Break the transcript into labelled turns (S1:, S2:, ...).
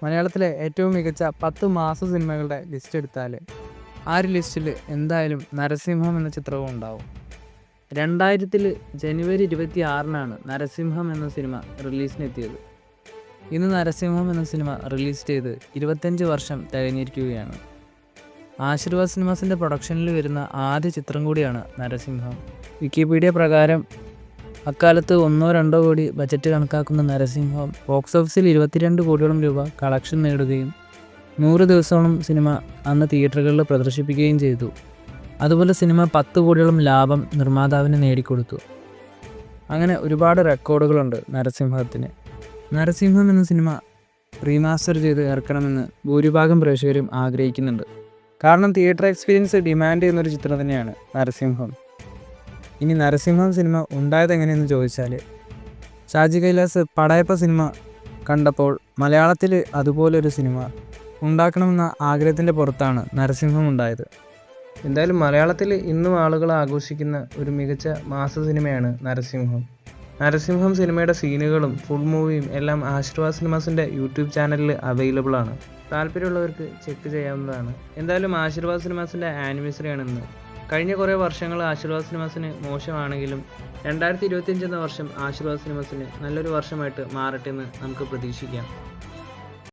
S1: മലയാളത്തിലെ ഏറ്റവും മികച്ച 10 മാസ സിനിമകളുടെ ലിസ്റ്റ് എടുത്താൽ ആ ഒരു ലിസ്റ്റിൽ എന്തായാലും നരസിംഹം എന്ന ചിത്രവും ഉണ്ടാവും. 2000 ജനുവരി 26-നാണ് നരസിംഹം എന്ന സിനിമ റിലീസിനെത്തിയത്. ഇന്ന് നരസിംഹം എന്ന സിനിമ റിലീസ് ചെയ്ത് 25 വർഷം തികഞ്ഞിരിക്കുകയാണ്. ആശീർവാദ് സിനിമാസിൻ്റെ പ്രൊഡക്ഷനിൽ വരുന്ന ആദ്യ ചിത്രം കൂടിയാണ് നരസിംഹം. വിക്കിപീഡിയ പ്രകാരം അക്കാലത്ത് 1-2 കോടി ബജറ്റ് കണക്കാക്കുന്ന നരസിംഹം ബോക്സ് ഓഫീസിൽ 22 കോടിയോളം രൂപ കളക്ഷൻ നേടുകയും 100 ദിവസത്തോളം സിനിമ അന്ന് തിയേറ്ററുകളിൽ പ്രദർശിപ്പിക്കുകയും ചെയ്തു. അതുപോലെ സിനിമ 10 കോടിയോളം ലാഭം നിർമ്മാതാവിന് നേടിക്കൊടുത്തു. അങ്ങനെ ഒരുപാട് റെക്കോർഡുകളുണ്ട് നരസിംഹത്തിന്. നരസിംഹം എന്ന സിനിമ റീമാസ്റ്റർ ചെയ്ത് ഇറക്കണമെന്ന് ഭൂരിഭാഗം പ്രേക്ഷകരും ആഗ്രഹിക്കുന്നുണ്ട്. കാരണം തിയേറ്റർ എക്സ്പീരിയൻസ് ഡിമാൻഡ് ചെയ്യുന്നൊരു ചിത്രം തന്നെയാണ് നരസിംഹം. ഇനി നരസിംഹം സിനിമ ഉണ്ടായത് എങ്ങനെയെന്ന് ചോദിച്ചാൽ, ഷാജി കൈലാസ് പടയപ്പ സിനിമ കണ്ടപ്പോൾ മലയാളത്തിൽ അതുപോലൊരു സിനിമ ഉണ്ടാക്കണമെന്ന ആഗ്രഹത്തിൻ്റെ പുറത്താണ് നരസിംഹം ഉണ്ടായത്. എന്തായാലും മലയാളത്തിൽ ഇന്നും ആളുകൾ ആഘോഷിക്കുന്ന ഒരു മികച്ച മാസ സിനിമയാണ് നരസിംഹം. നരസിംഹം സിനിമയുടെ സീനുകളും ഫുൾ മൂവിയും എല്ലാം ആശീർവാദ് സിനിമാസിൻ്റെ യൂട്യൂബ് ചാനലിൽ അവൈലബിൾ ആണ്. താല്പര്യമുള്ളവർക്ക് ചെക്ക് ചെയ്യാവുന്നതാണ്. എന്തായാലും ആശീർവാദ് സിനിമാസിൻ്റെ ആനിവേഴ്സറി ആണെന്ന്. കഴിഞ്ഞ കുറേ വർഷങ്ങൾ ആശീർവാദ് സിനിമാസിന് മോശമാണെങ്കിലും 2025 എന്ന വർഷം ആശീർവാദ് സിനിമാസിന് നല്ലൊരു വർഷമായിട്ട് മാറട്ടെ എന്ന് നമുക്ക് പ്രതീക്ഷിക്കാം.